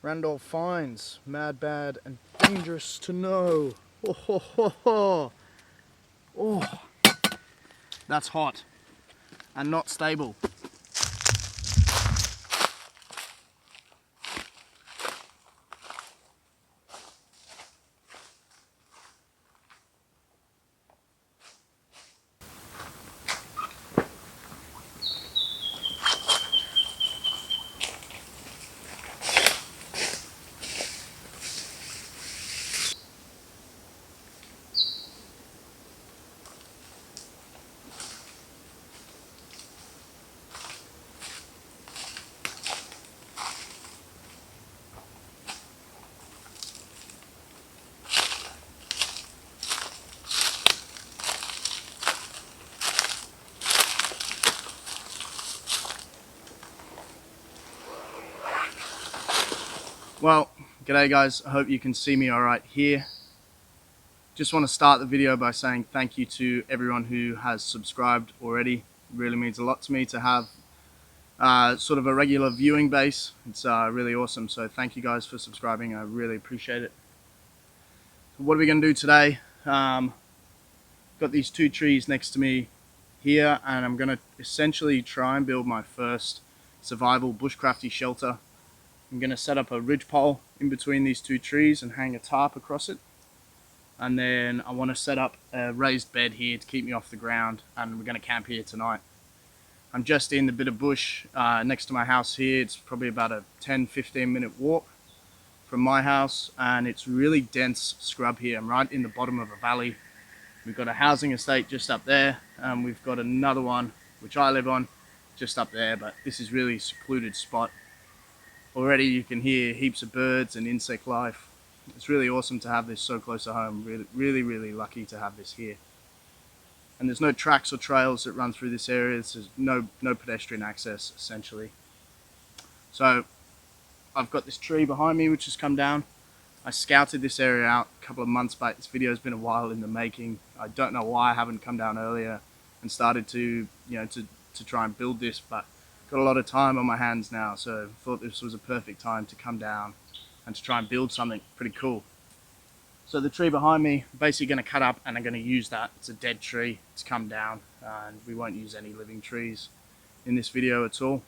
Randolph finds, mad, bad, and dangerous to know. Oh, ho, ho, ho. Oh, that's hot and not stable. Well, g'day guys, I hope you can see me alright here. Just want to start the video by saying thank you to everyone who has subscribed already. It really means a lot to me to have sort of a regular viewing base. It's really awesome, so thank you guys for subscribing, I really appreciate it. So what are we going to do today? Got these two trees next to me here, and I'm going to essentially try and build my first survival bushcrafty shelter. I'm going to set up a ridge pole in between these two trees and hang a tarp across it. And then I want to set up a raised bed here to keep me off the ground, and we're going to camp here tonight. I'm just in the bit of bush next to my house here. It's probably about a 10-15 minute walk from my house, and it's really dense scrub here. I'm right in the bottom of a valley. We've got a housing estate just up there, and we've got another one which I live on just up there, but this is really a secluded spot. Already you can hear heaps of birds and insect life. It's really awesome to have this so close to home. Really lucky to have this here. And there's no tracks or trails that run through this area. There's no pedestrian access essentially. So I've got this tree behind me which has come down. I scouted this area out a couple of months back. This video has been a while in the making. I don't know why I haven't come down earlier and started to try and build this, but got a lot of time on my hands now, so I thought this was a perfect time to come down and to try and build something pretty cool. So the tree behind me, I'm basically going to cut up and I'm going to use that. It's a dead tree, it's come down, and we won't use any living trees in this video at all.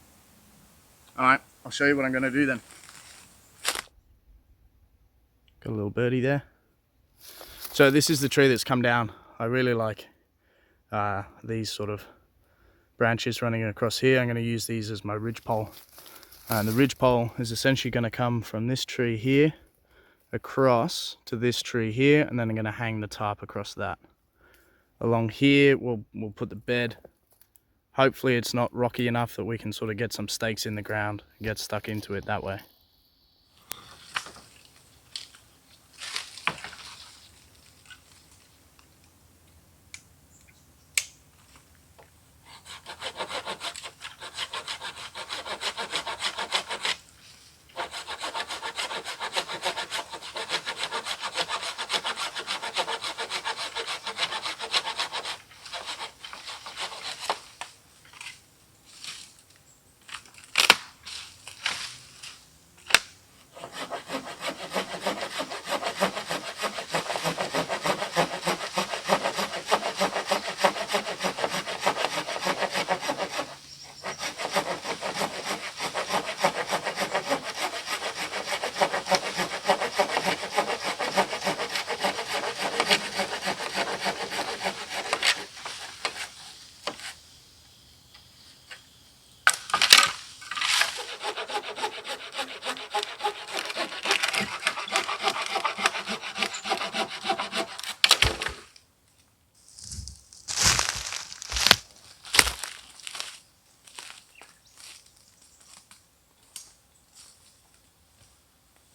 Alright, I'll show you what I'm going to do then. Got a little birdie there. So this is the tree that's come down. I really like these sort of branches running across here. I'm going to use these as my ridge pole, and the ridge pole is essentially going to come from this tree here across to this tree here, and then I'm going to hang the tarp across that. Along here we'll put the bed. Hopefully it's not rocky enough that we can sort of get some stakes in the ground and get stuck into it that way.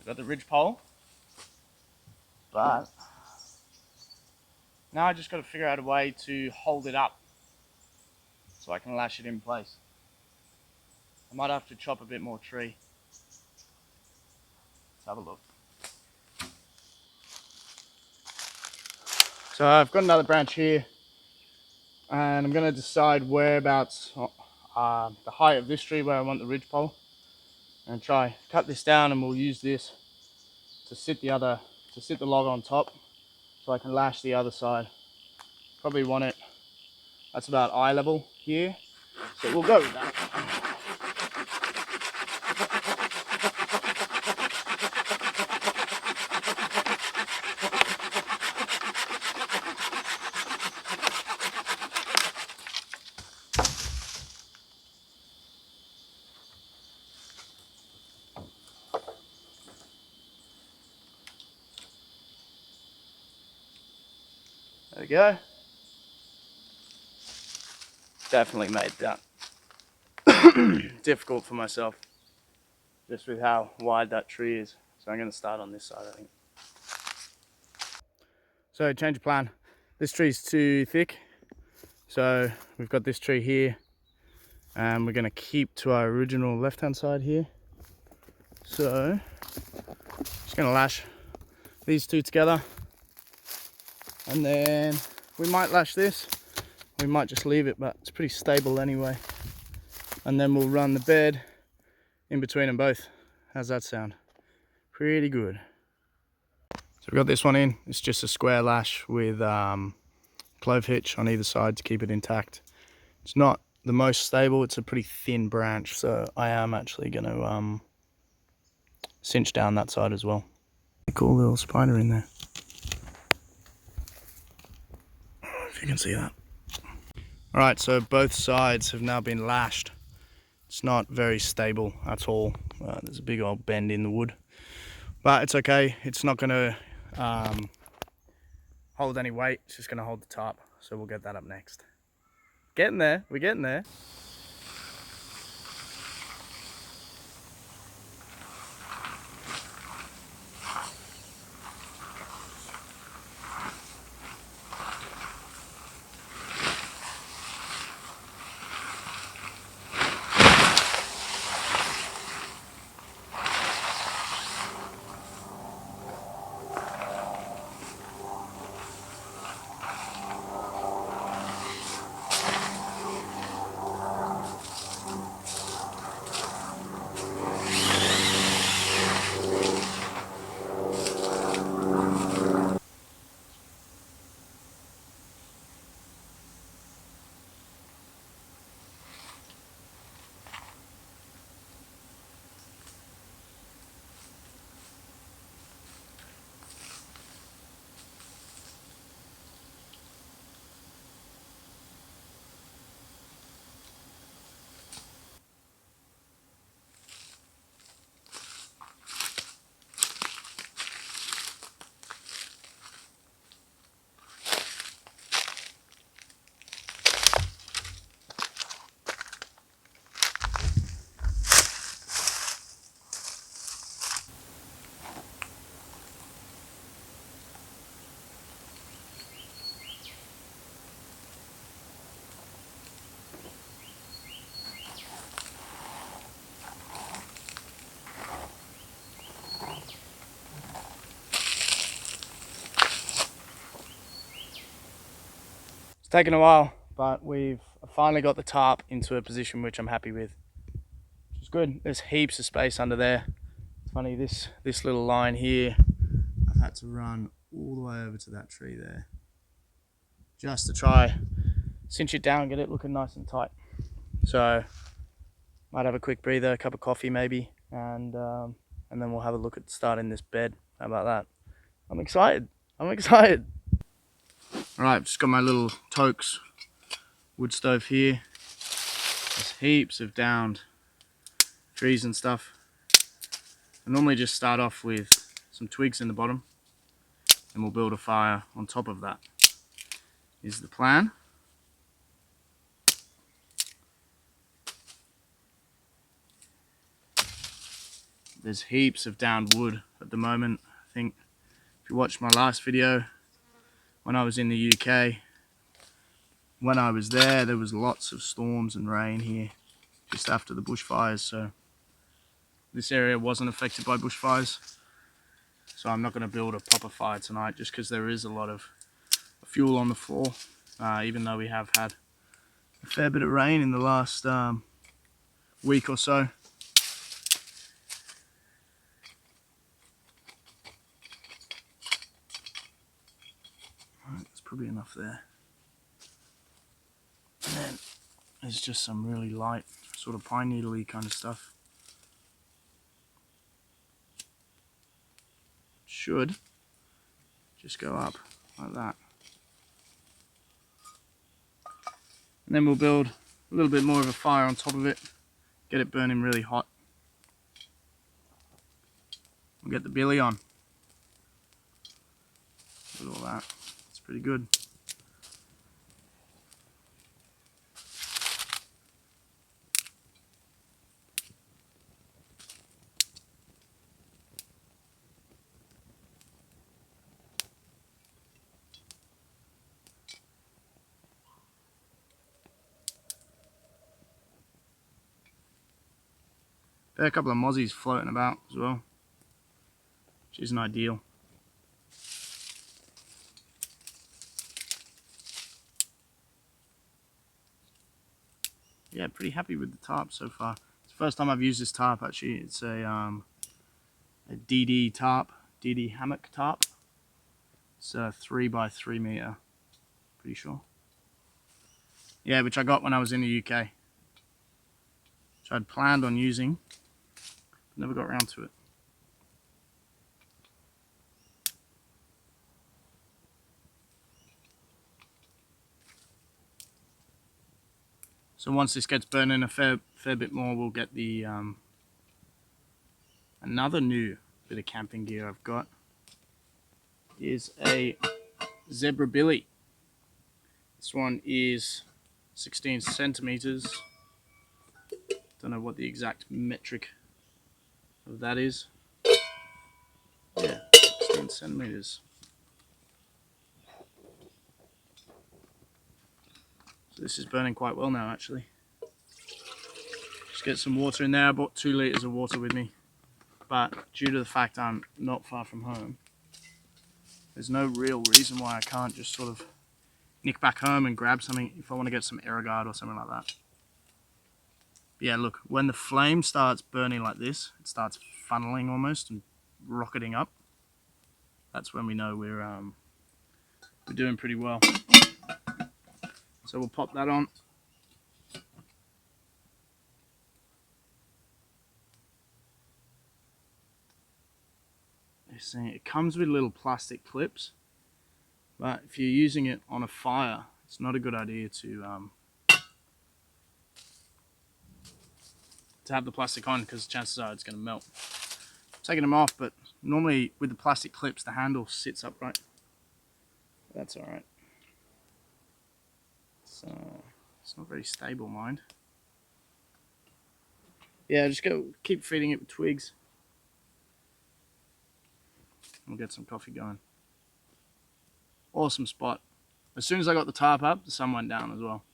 Got the ridge pole, but now I just got to figure out a way to hold it up so I can lash it in place. I might have to chop a bit more tree. Let's have a look. So I've got another branch here, and I'm going to decide whereabouts the height of this tree where I want the ridge pole. and try cut this down, and we'll use this to sit the log on top so I can lash the other side. Probably want it, that's about eye level here, so we'll go with that. There we go. Definitely made that difficult for myself, just with how wide that tree is. So I'm going to start on this side, I think. So change of plan. This tree's too thick, so we've got this tree here, and we're going to keep to our original left-hand side here. So just going to lash these two together, and then we might lash this. We might just leave it, but it's pretty stable anyway. And then we'll run the bed in between them both. How's that sound? Pretty good. So we've got this one in. It's just a square lash with clove hitch on either side to keep it intact. It's not the most stable. It's a pretty thin branch, so I am actually going to cinch down that side as well. Cool little spider in there, if you can see that. Alright, so both sides have now been lashed. It's not very stable at all. There's a big old bend in the wood, but it's okay. It's not going to hold any weight. It's just going to hold the tarp, so we'll get that up next. Getting there, we're getting there. It's taken a while, but we've finally got the tarp into a position which I'm happy with, which is good. There's heaps of space under there. It's funny, this little line here, I've had to run all the way over to that tree there, just to try cinch it down, get it looking nice and tight. So might have a quick breather, a cup of coffee maybe, and then we'll have a look at starting this bed. How about that? I'm excited. I'm excited. Alright, just got my little Tokes wood stove here. There's heaps of downed trees and stuff. I normally just start off with some twigs in the bottom, and we'll build a fire on top of that, is the plan. There's heaps of downed wood at the moment. I think if you watched my last video, when I was in the UK, when I was there was lots of storms and rain here just after the bushfires, so this area wasn't affected by bushfires. So I'm not going to build a proper fire tonight, just because there is a lot of fuel on the floor, even though we have had a fair bit of rain in the last week or so. probably enough there. And then there's just some really light, sort of pine needle-y kind of stuff. Should just go up like that. And then we'll build a little bit more of a fire on top of it, get it burning really hot. We'll get the billy on. Look at all that. It's pretty good. There are a couple of mozzies floating about as well, which isn't ideal. Yeah, pretty happy with the tarp so far. It's the first time I've used this tarp actually. It's a DD tarp, DD hammock tarp. It's a 3x3 meter, pretty sure. Yeah, which I got when I was in the UK. Which I'd planned on using, but never got around to it. So once this gets burning a fair bit more, we'll get the another new bit of camping gear I've got is a zebra billy. This one is 16 centimeters. Don't know what the exact metric of that is. Yeah, 16 centimeters. So this is burning quite well now actually. Just get some water in there. I bought 2 liters of water with me, but due to the fact I'm not far from home, there's no real reason why I can't just sort of nick back home and grab something if I want to get some Aerogard or something like that. But yeah, look, when the flame starts burning like this, it starts funneling almost and rocketing up. That's when we know we're doing pretty well. So we'll pop that on. They're saying it comes with little plastic clips, but if you're using it on a fire, it's not a good idea to have the plastic on, because chances are it's going to melt. I'm taking them off, but normally with the plastic clips the handle sits upright. That's alright. So it's not very stable, mind. Yeah, just keep feeding it with twigs. We'll get some coffee going. Awesome spot. As soon as I got the tarp up, the sun went down as well.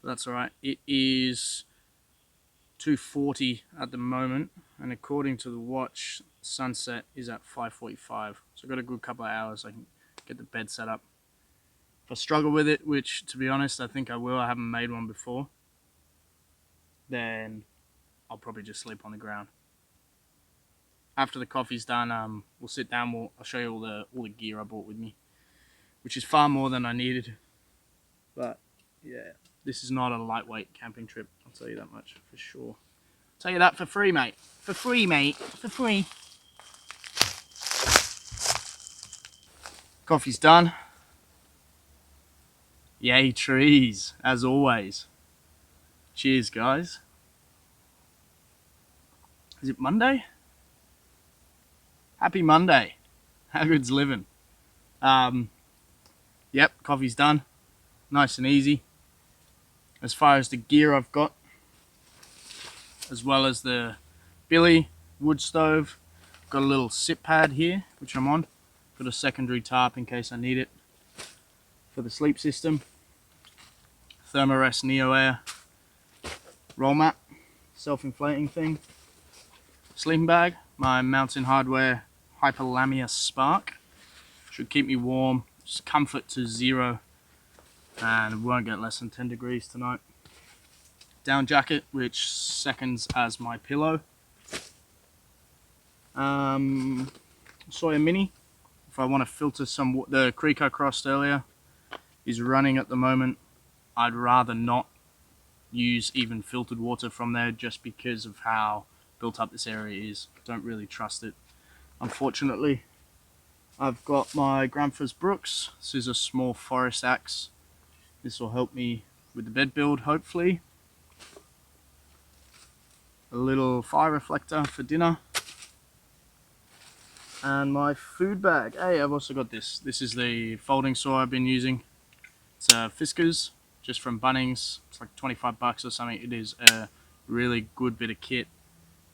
But that's alright. It is 2:40 at the moment, and according to the watch, sunset is at 5:45. So I've got a good couple of hours. I can get the bed set up. If I struggle with it, which to be honest I think I will, I haven't made one before, then I'll probably just sleep on the ground. After the coffee's done, we'll sit down. I'll show you all the gear I bought with me, which is far more than I needed. But yeah, this is not a lightweight camping trip. I'll tell you that much for sure. I'll tell you that for free, mate. For free, mate. For free. Coffee's done. Yay trees, as always. Cheers, guys. Is it Monday? Happy Monday. How good's living? Yep, coffee's done. Nice and easy. As far as the gear I've got, as well as the billy, wood stove, got a little sit pad here, which I'm on. Got a secondary tarp in case I need it for the sleep system. Thermarest Neo Air roll mat, self-inflating thing. Sleeping bag, my Mountain Hardwear Hyperlamia Spark. Should keep me warm, just comfort to 0, and it won't get less than 10 degrees tonight. Down jacket, which seconds as my pillow. Sawyer Mini, if I want to filter some, the creek I crossed earlier is running at the moment. I'd rather not use even filtered water from there just because of how built up this area is. Don't really trust it, unfortunately. I've got my Gramfus Brooks. This is a small forest axe. This will help me with the bed build, hopefully. A little fire reflector for dinner. And my food bag. Hey, I've also got this. This is the folding saw I've been using. It's a Fiskars, just from Bunnings. It's like 25 bucks or something. It is a really good bit of kit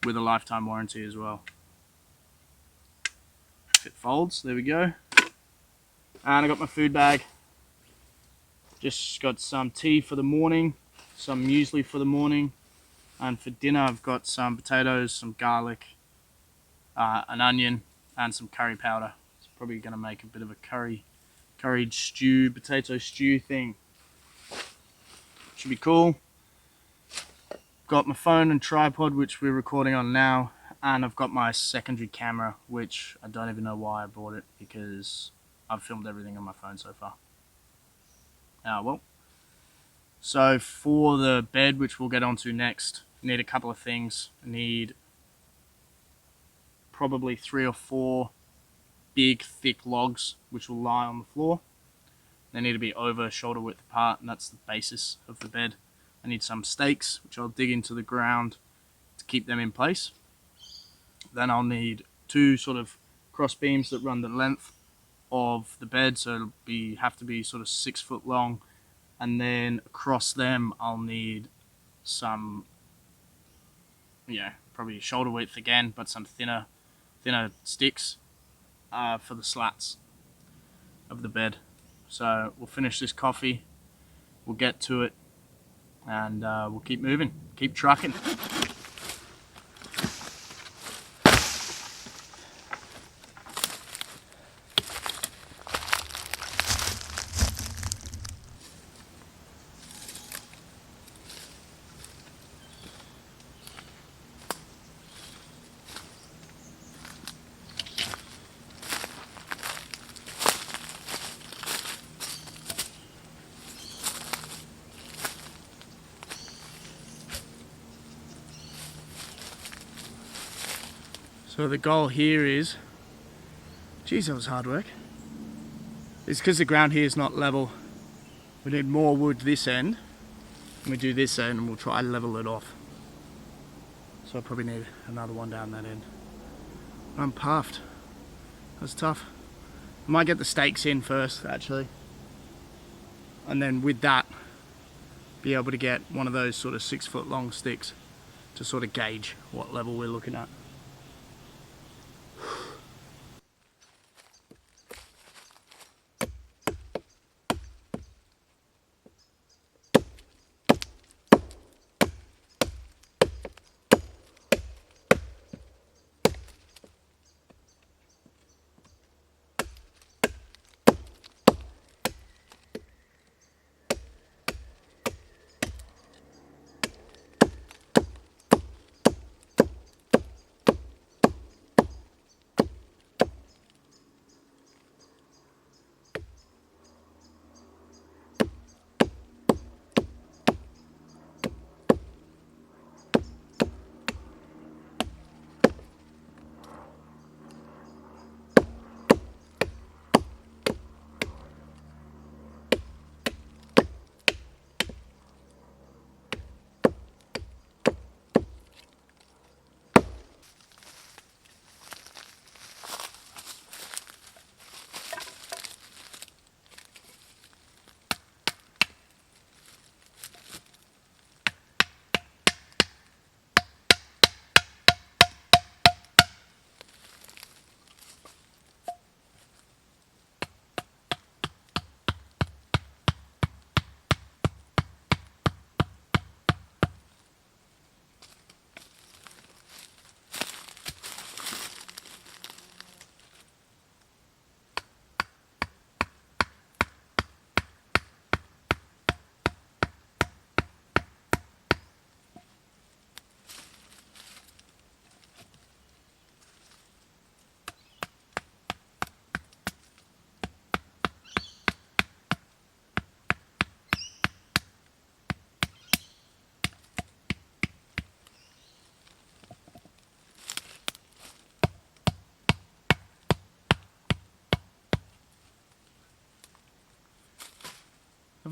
with a lifetime warranty as well. If it folds, there we go. And I got my food bag. Just got some tea for the morning, some muesli for the morning, and for dinner I've got some potatoes, some garlic, an onion, and some curry powder. It's probably going to make a bit of a curried stew, potato stew thing. Should be cool. Got my phone and tripod, which we're recording on now, and I've got my secondary camera, which I don't even know why I bought it, because I've filmed everything on my phone so far. Well, so for the bed, which we'll get onto next, I need a couple of things. I need probably 3 or 4 big thick logs which will lie on the floor. They need to be over shoulder width apart, and that's the basis of the bed. I need some stakes which I'll dig into the ground to keep them in place. Then I'll need 2 sort of cross beams that run the length of the bed, so it'll have to be sort of 6 foot long, and then across them I'll need some, probably shoulder width again, but some thinner sticks for the slats of the bed. So we'll finish this coffee, we'll get to it, and we'll keep moving, keep trucking. So the goal here is, geez, that was hard work. It's because the ground here is not level. We need more wood this end, and we do this end, and we'll try to level it off. So I probably need another one down that end. I'm puffed. That's tough. I might get the stakes in first, actually, and then with that, be able to get one of those sort of 6 foot long sticks to sort of gauge what level we're looking at.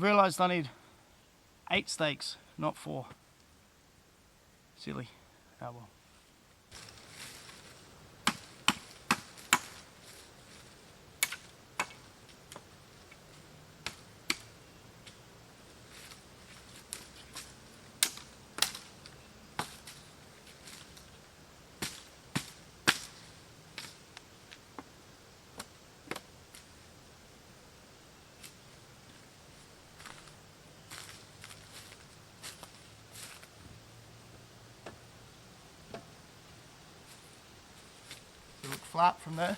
I've realised I need 8 steaks, not 4. Silly. Oh well. Look flat from there.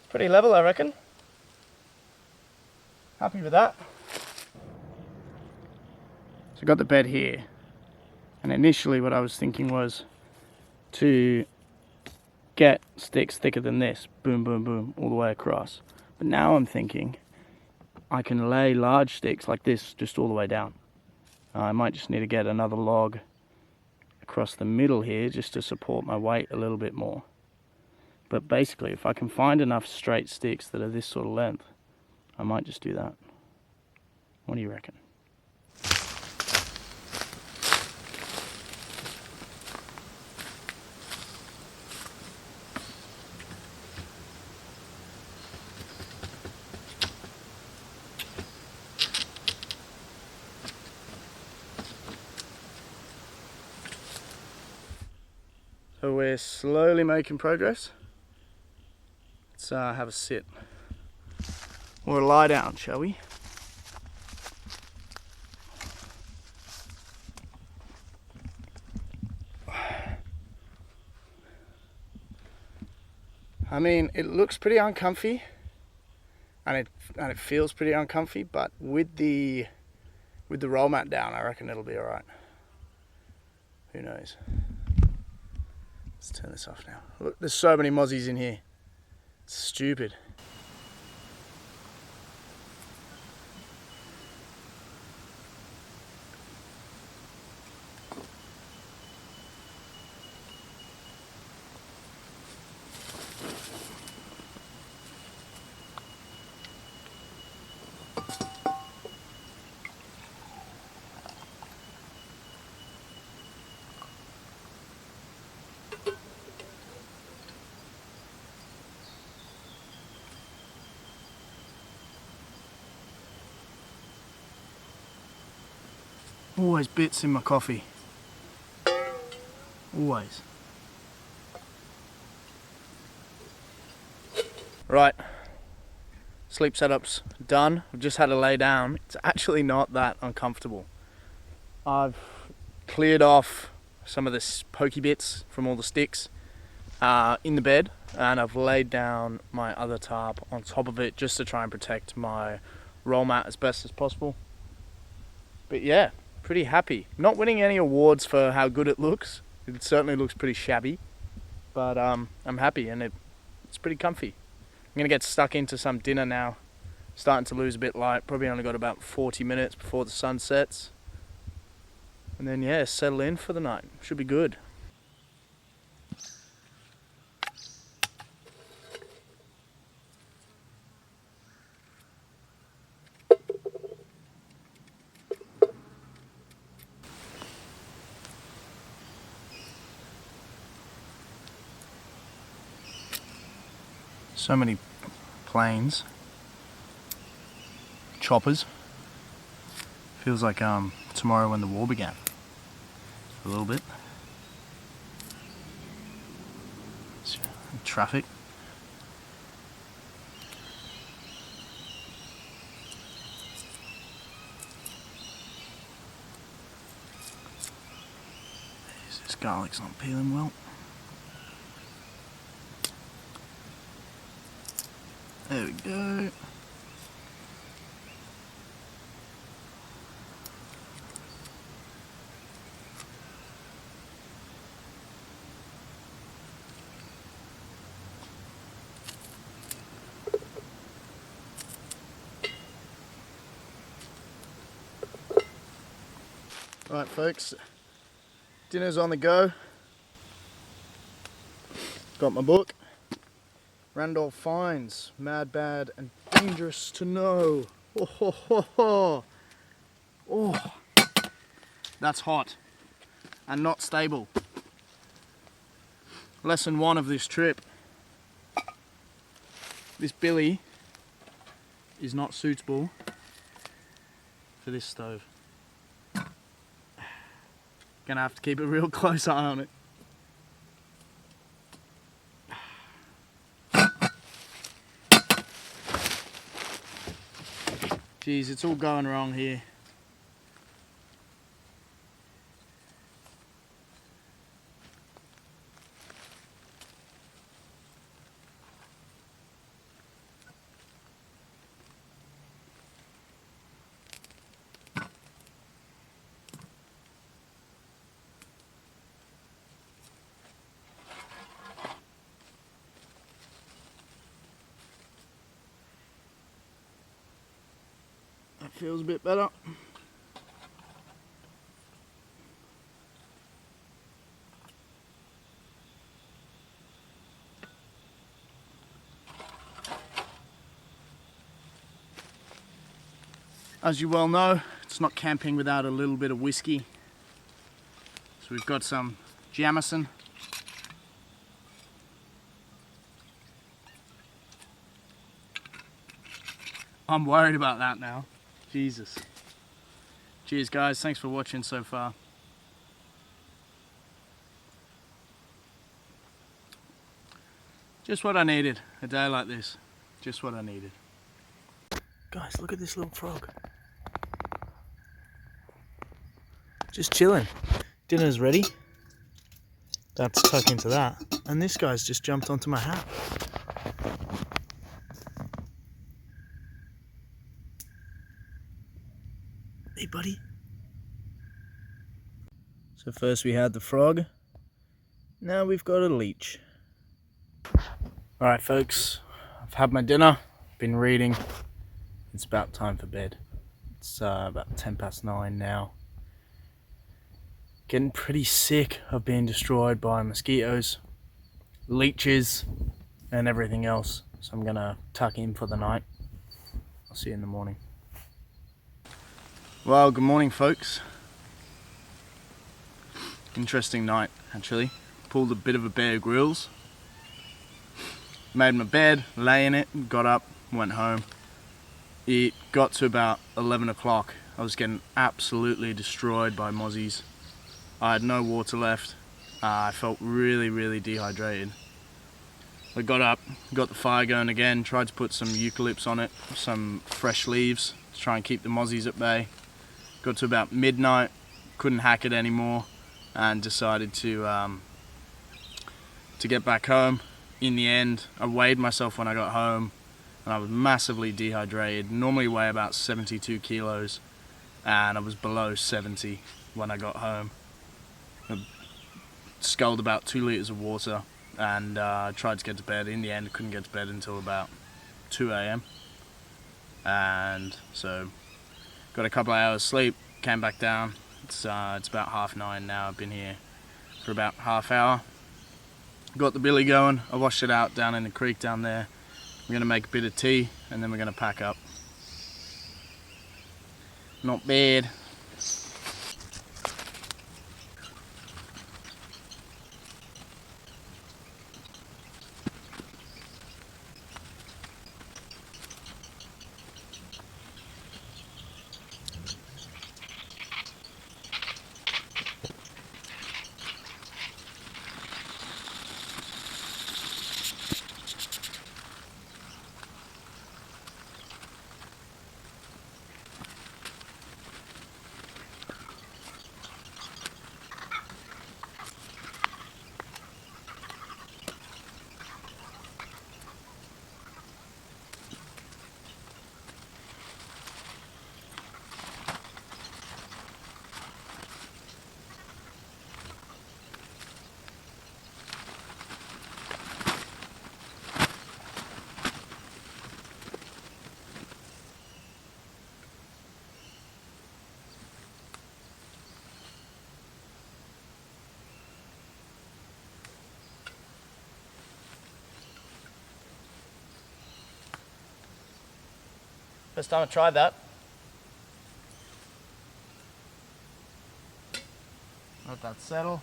Pretty level, I reckon. Happy with that. So I got the bed here, and initially what I was thinking was to get sticks thicker than this, boom, boom, boom, all the way across. But now I'm thinking I can lay large sticks like this just all the way down. I might just need to get another log across the middle here just to support my weight a little bit more. But basically, if I can find enough straight sticks that are this sort of length, I might just do that. What do you reckon? So we're slowly making progress. Let's have a sit. Or a lie down, shall we? I mean, it looks pretty uncomfy, and it feels pretty uncomfy, but with the roll mat down, I reckon it'll be alright. Who knows? Let's turn this off now. Look, there's so many mozzies in here. It's stupid. Always bits in my coffee. Always. Right. Sleep setup's done. I've just had to lay down. It's actually not that uncomfortable. I've cleared off some of the pokey bits from all the sticks in the bed, and I've laid down my other tarp on top of it just to try and protect my roll mat as best as possible. But yeah, pretty happy. Not winning any awards for how good it looks. It certainly looks pretty shabby, but I'm happy, and it's pretty comfy. I'm gonna get stuck into some dinner now. Starting to lose a bit light. Probably only got about 40 minutes before the sun sets. And then yeah, settle in for the night. Should be good. So many planes, choppers. Feels like tomorrow when the war began. A little bit. Traffic. This garlic's not peeling well. There we go. Right folks, dinner's on the go. Got my book. Randolph finds, mad, bad, and dangerous to know. Oh, ho, ho, ho. Oh, that's hot and not stable. Lesson 1 of this trip. This billy is not suitable for this stove. Gonna have to keep a real close eye on it. Geez, it's all going wrong here. That feels a bit better. As you well know, it's not camping without a little bit of whiskey. So we've got some Jameson. I'm worried about that now. Jesus. Cheers guys, thanks for watching so far. Just what I needed, a day like this. Just what I needed. Guys, look at this little frog. Just chilling. Dinner's ready. About to tuck into that. And this guy's just jumped onto my hat. Hey buddy. So first we had the frog. Now we've got a leech. Alright folks, I've had my dinner, been reading. It's about time for bed. It's about 9:10 now. Getting pretty sick of being destroyed by mosquitoes, leeches, and everything else. So I'm gonna tuck in for the night. I'll see you in the morning. Well, good morning folks. Interesting night actually. Pulled a bit of a Bear Grylls. Made my bed, lay in it, got up, went home. It got to about 11 o'clock. I was getting absolutely destroyed by mozzies. I had no water left. I felt really dehydrated. I got up, got the fire going again, tried to put some eucalypts on it, some fresh leaves to try and keep the mozzies at bay. Got to about midnight, couldn't hack it anymore, and decided to get back home. In the end, I weighed myself when I got home, and I was massively dehydrated. Normally weigh about 72 kilos, and I was below 70 when I got home. I sculled about 2 liters of water, and tried to get to bed. In the end, I couldn't get to bed until about 2 a.m. And so, got a couple of hours sleep, came back down. It's about 9:30 now. I've been here for about half hour. Got the billy going. I washed it out down in the creek down there. We're gonna make a bit of tea and then we're gonna pack up. Not bad. First time I tried that. Let that settle.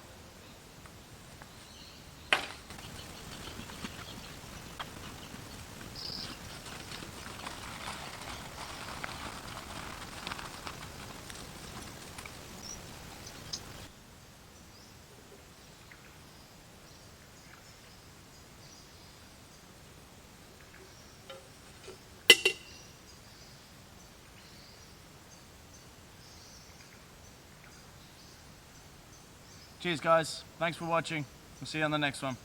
Cheers guys, thanks for watching. We'll see you on the next one.